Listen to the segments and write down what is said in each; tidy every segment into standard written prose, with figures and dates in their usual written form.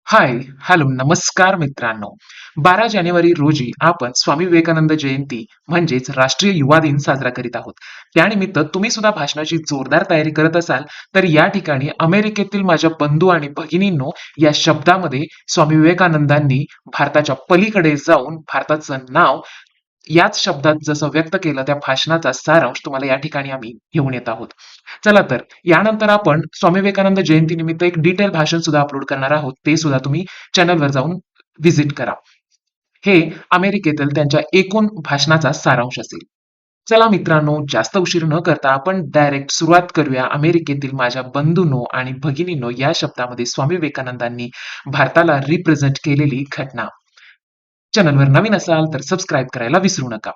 हाय, hello, नमस्कार मित्रांनो. 12 जानेवारी रोजी आपण स्वामी विवेकानंद जयंती म्हणजेच राष्ट्रीय युवा दिन साजरा करीत आहोत. त्यानिमित्त तुम्ही सुद्धा भाषणाची जोरदार तयारी करत असाल, तर या ठिकाणी अमेरिकेतील माझ्या बंधू आणि भगिनींनो या शब्दामध्ये स्वामी विवेकानंदांनी भारताच्या पलीकडे जाऊन भारताचं नाव याच शब्दात जसं व्यक्त केलं त्या भाषणाचा सारांश तुम्हाला या ठिकाणी आम्ही घेऊन येत आहोत. चला तर यानंतर आपण स्वामी विवेकानंद जयंतीनिमित्त एक डिटेल भाषण सुद्धा अपलोड करणार आहोत. ते सुद्धा तुम्ही चॅनलवर जाऊन व्हिजिट करा. हे अमेरिकेतील त्यांच्या एकूण भाषणाचा सारांश असेल. चला मित्रांनो, जास्त उशीर न करता आपण डायरेक्ट सुरुवात करूया. अमेरिकेतील माझ्या बंधूंनो आणि भगिनींनो या शब्दामध्ये स्वामी विवेकानंदांनी भारताला रिप्रेझेंट केलेली घटना. चॅनलवर नवीन असाल तर सबस्क्राईब करायला विसरू नका.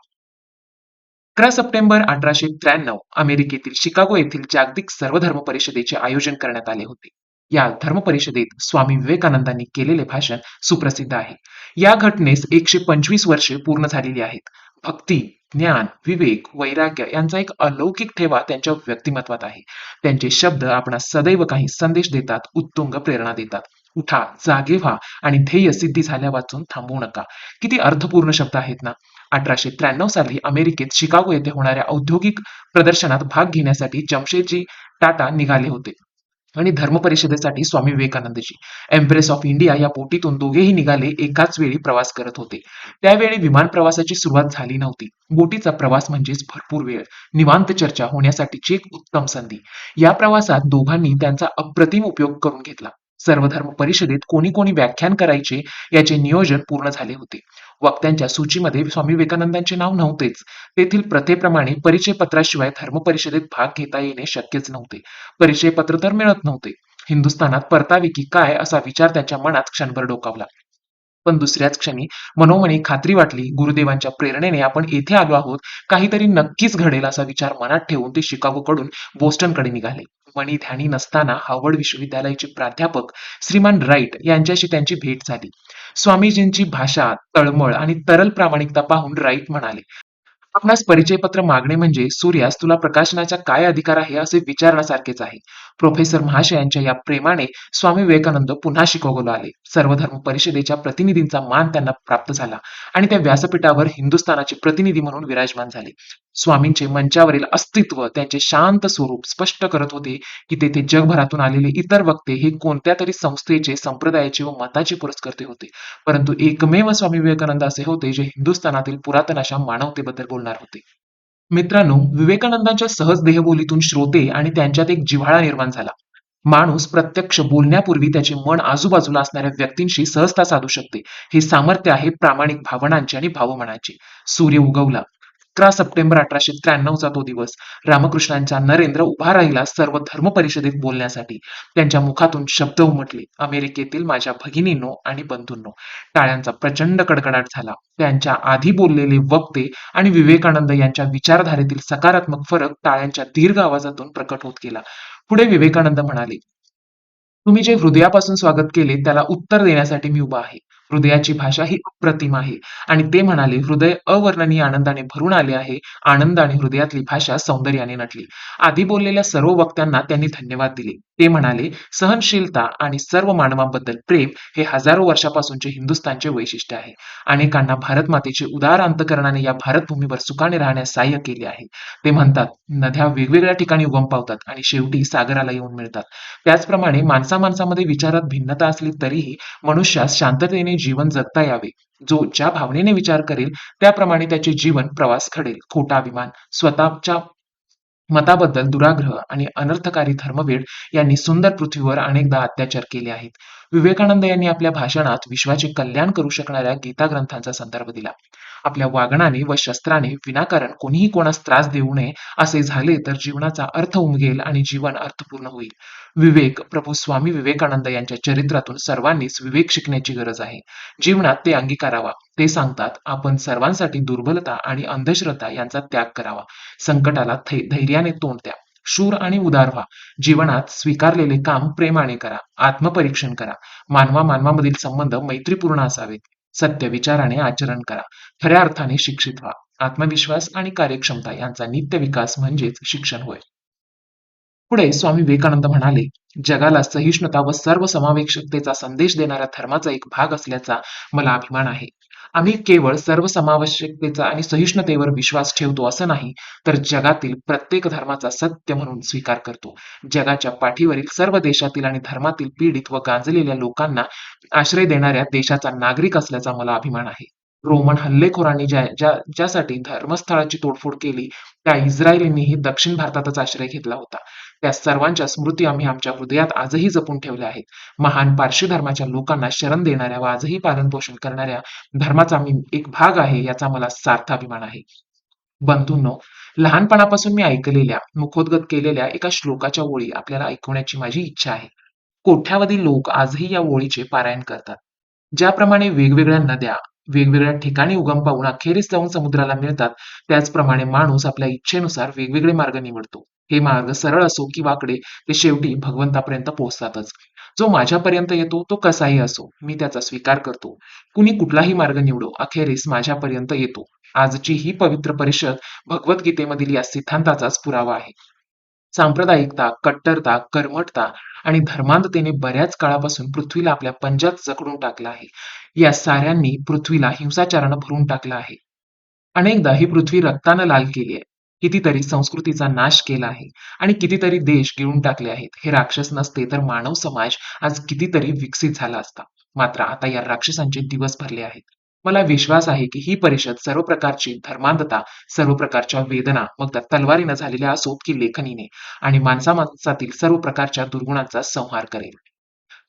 11 सप्टेंबर 1893 अमेरिकेतील शिकागो येथील जागतिक सर्वधर्म परिषदेचे आयोजन करण्यात आले होते. या धर्म परिषदेत स्वामी विवेकानंदांनी केलेले भाषण सुप्रसिद्ध आहे. या घटनेस 125 वर्षे पूर्ण झालेली आहेत. भक्ती, ज्ञान, विवेक, वैराग्य यांचा एक अलौकिक ठेवा त्यांच्या व्यक्तिमत्वात आहे. त्यांचे शब्द आपणास सदैव काही संदेश देतात, उत्तुंग प्रेरणा देतात. उठा, जागे व्हा आणि ध्येय सिद्धी झाल्या वाचून थांबवू नका. किती अर्थपूर्ण शब्द आहेत ना. 1893 साली अमेरिकेत शिकागो येथे होणाऱ्या औद्योगिक प्रदर्शनात भाग घेण्यासाठी जमशेदजी टाटा निघाले होते आणि धर्म परिषदेसाठी स्वामी विवेकानंदजी एम्प्रेस ऑफ इंडिया या बोटीतून दोघेही निघाले एकाच वेळी प्रवास करत होते. त्यावेळी विमान प्रवासाची सुरुवात झाली नव्हती. बोटीचा प्रवास म्हणजेच भरपूर वेळ, निवांत चर्चा होण्यासाठीची एक उत्तम संधी. या प्रवासात दोघांनी त्यांचा अप्रतिम उपयोग करून घेतला. सर्वधर्म परिषदेत कोणी कोणी व्याख्यान करायचे याचे नियोजन पूर्ण झाले होते. वक्त्यांच्या सूचीमध्ये स्वामी विवेकानंदांचे नाव नव्हतेच. तेथील प्रथेप्रमाणे परिचय पत्राशिवाय धर्म परिषदेत भाग घेता येणे शक्यच नव्हते. परिचय पत्र तर मिळत नव्हते. हिंदुस्थानात परतावे की काय असा विचार त्यांच्या मनात क्षणभर डोकावला. पण दुसऱ्याच क्षणी मनोमनी खात्री वाटली, गुरुदेवांच्या प्रेरणेने आपण येथे आलो आहोत, काहीतरी नक्कीच घडेल असा विचार मनात ठेवून ते शिकागोकडून बोस्टनकडे निघाले. मनी ध्यानी नसताना हार्वर्ड विश्वविद्यालयाचे प्राध्यापक श्रीमान राईट यांच्याशी त्यांची भेट झाली. स्वामीजींची भाषा, तळमळ आणि तरल प्रामाणिकता पाहून राईट म्हणाले, आपणास परिचयपत्र मागणे म्हणजे सूर्यास तुला प्रकाशनाचा काय अधिकार आहे असे विचारण्यासारखेच आहे. प्रोफेसर महाशयांच्या या प्रेमाने स्वामी विवेकानंद पुन्हा शिकागोला आले. सर्वधर्म परिषदेच्या प्रतिनिधींचा मान त्यांना प्राप्त झाला आणि त्या व्यासपीठावर हिंदुस्थानाचे प्रतिनिधी म्हणून विराजमान झाले. स्वामींचे मंचावरील अस्तित्व, त्यांचे शांत स्वरूप स्पष्ट करत होते की तेथे जगभरातून आलेले इतर वक्ते हे कोणत्या तरी संस्थेचे, संप्रदायाचे व मताचे पुरस्कर्ते होते, परंतु एकमेव स्वामी विवेकानंद असे होते जे हिंदुस्थानातील पुरातन अशा मानवतेबद्दल बोलणार होते. मित्रांनो, विवेकानंदांच्या सहज देहबोलीतून श्रोते आणि त्यांच्यात एक जिव्हाळा निर्माण झाला. माणूस प्रत्यक्ष बोलण्यापूर्वी त्याचे मन आजूबाजूला असणाऱ्या व्यक्तींशी सहजता साधू शकते. हे सामर्थ्य आहे प्रामाणिक भावनांचे आणि भावमनाचे. सूर्य उगवला. 11 सप्टेंबर 1893 चा तो दिवस. रामकृष्णांचा नरेंद्र उभा राहिला सर्व धर्म परिषदेत बोलण्यासाठी. त्यांच्या मुखातून शब्द उमटले, अमेरिकेतील माझ्या भगिनींनो आणि बंधूंनो. टाळ्यांचा प्रचंड कडकडाट झाला. त्यांच्या आधी बोललेले वक्ते आणि विवेकानंद यांच्या विचारधारेतील सकारात्मक फरक टाळ्यांच्या दीर्घ आवाजातून प्रकट होत गेला. पुढे विवेकानंद म्हणाले, तुम्ही जे हृदयापासून स्वागत केले त्याला उत्तर देण्यासाठी मी उभा आहे. हृदयाची भाषा ही अप्रतिम आहे. आणि ते म्हणाले, हृदय अवर्णनीय आनंदाने भरून आले आहे. आनंद आणि हृदयातली भाषा सौंदर्याने नटली. आधी बोललेल्या सर्व वक्त्यांना त्यांनी धन्यवाद दिले. ते म्हणाले, सहनशीलता आणि सर्व मानवाबद्दल प्रेम हे हजारो वर्षापासूनचे हिंदुस्थानचे वैशिष्ट्य आहे. अनेकांना भारत मातेचे उदार अंतकरणाने या भारतभूमीवर सुखाने राहण्यास सहाय्य केले आहे. ते म्हणतात, नद्या वेगवेगळ्या ठिकाणी उगम पावतात आणि शेवटी सागराला येऊन मिळतात. त्याचप्रमाणे माणसामाणसामध्ये विचारात भिन्नता असली तरीही मनुष्यास शांततेने जीवन जगता यावे. जो ज्या भावनेने विचार करेल त्याप्रमाणे त्याचे जीवन प्रवास घडेल. खोटा अभिमान, स्वतःच्या मताबद्दल दुराग्रह आणि अनर्थकारी धर्मवेड यांनी सुंदर पृथ्वीवर अनेकदा अत्याचार केले आहेत. विवेकानंद यांनी आपल्या भाषणात विश्वाचे कल्याण करू शकणाऱ्या गीता ग्रंथांचा संदर्भ दिला. आपल्या वागण्याने व शस्त्राने विनाकारण कोणीही कोणास त्रास देऊ नये. असे झाले तर जीवनाचा अर्थ उमगेल आणि जीवन अर्थपूर्ण होईल. विवेक प्रभू स्वामी विवेकानंद यांच्या चरित्रातून सर्वांनीच विवेक शिकण्याची गरज आहे. जीवनात ते अंगीकारावा. ते सांगतात, आपण सर्वांसाठी दुर्बलता आणि अंधश्रद्धा यांचा त्याग करावा. संकटाला धैर्याने तोंड द्या. शूर आणि उदार व्हा. जीवनात स्वीकारलेले काम प्रेमाने करा. आत्मपरीक्षण करा. मानवा मानवामधील संबंध मैत्रीपूर्ण असावेत. सत्य विचाराने आचरण करा. खऱ्या अर्थाने शिक्षित व्हा. आत्मविश्वास आणि कार्यक्षमता यांचा नित्य विकास म्हणजेच शिक्षण होय. पुढे स्वामी विवेकानंद म्हणाले, जगाला सहिष्णुता व सर्वसमावेशकतेचा संदेश देणाऱ्या धर्माचा एक भाग असल्याचा मला अभिमान आहे. आम्ही केवळ सर्वसमावेशकतेचा आणि सहिष्णुतेवर विश्वास ठेवतो असं नाही, तर जगातील प्रत्येक धर्माचा सत्य म्हणून स्वीकार करतो. जगाच्या पाठीवरील सर्व देशातील आणि धर्मातील पीडित व गांजलेल्या लोकांना आश्रय देणाऱ्या देशाचा नागरिक असल्याचा मला अभिमान आहे. रोमन हल्लेखोरांनी ज्यासाठी धर्मस्थळाची तोडफोड केली, त्या इस्रायलींनीही दक्षिण भारतातच आश्रय घेतला होता. त्या सर्वांच्या स्मृती आम्ही आमच्या हृदयात आजही जपून ठेवल्या आहेत. महान पारशी धर्माच्या लोकांना शरण देणाऱ्या व आजही पालनपोषण करणाऱ्या धर्माचा मी एक भाग आहे, याचा मला सार्थ अभिमान आहे. बंधूंनो, लहानपणापासून मी ऐकलेल्या, मुखोद्गत केलेल्या एका श्लोकाच्या ओळी आपल्याला ऐकवण्याची माझी इच्छा आहे. कोट्यावधी लोक आजही या ओळीचे पारायण करतात. ज्याप्रमाणे वेगवेगळ्या नद्या वेगवेगळ्या ठिकाणी उगम पावून अखेरीस जाऊन समुद्राला मिळतात, त्याचप्रमाणे माणूस आपल्या इच्छेनुसार वेगवेगळे मार्ग निवडतो. हे मार्ग सरळ असो की वाकडे, ते शेवटी भगवंतापर्यंत पोहोचतातच. जो माझ्यापर्यंत येतो तो कसाही असो, मी त्याचा स्वीकार करतो. कुणी कुठलाही मार्ग निवडो, अखेरीस माझ्यापर्यंत येतो. आजची ही पवित्र परिषद भगवद्गीतेमधील या सिद्धांताचाच पुरावा आहे. सांप्रदायिकता, कट्टरता, कर्मठता आणि धर्मांधतेने बऱ्याच काळापासून पृथ्वीला आपल्या पंजात जखडून टाकलं आहे. या साऱ्यांनी पृथ्वीला हिंसाचारानं भरून टाकलं आहे. अनेकदा ही पृथ्वी रक्तानं लाल केली आहे. कितीतरी संस्कृतीचा नाश केला आहे आणि कितीतरी देश गिळून टाकले आहेत. हे राक्षस नसते तर मानव समाज आज कितीतरी विकसित झाला असता. मात्र आता या राक्षसांचे दिवस भरले आहेत. मला विश्वास आहे की ही परिषद सर्व प्रकारची धर्मांधता, सर्व प्रकारच्या वेदना, मग त्या तलवारीनं झालेल्या असोत की लेखनीने, आणि माणसामाणसातील सर्व प्रकारच्या दुर्गुणांचा संहार करेल.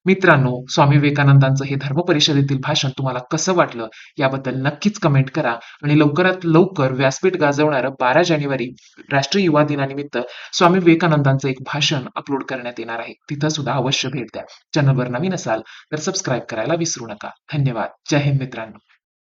मित्रांनो, स्वामी विवेकानंदांचं हे धर्म परिषदेतील भाषण तुम्हाला कसं वाटलं, याबद्दल नक्कीच कमेंट करा. आणि लवकरात लवकर व्यासपीठ गाजवणारं 12 जानेवारी राष्ट्रीय युवा दिनानिमित्त स्वामी विवेकानंदांचं एक भाषण अपलोड करण्यात येणार आहे. तिथं सुद्धा अवश्य भेट द्या. चॅनलवर नवीन असाल तर सबस्क्राईब करायला विसरू नका. धन्यवाद. जय हिंद मित्रांनो.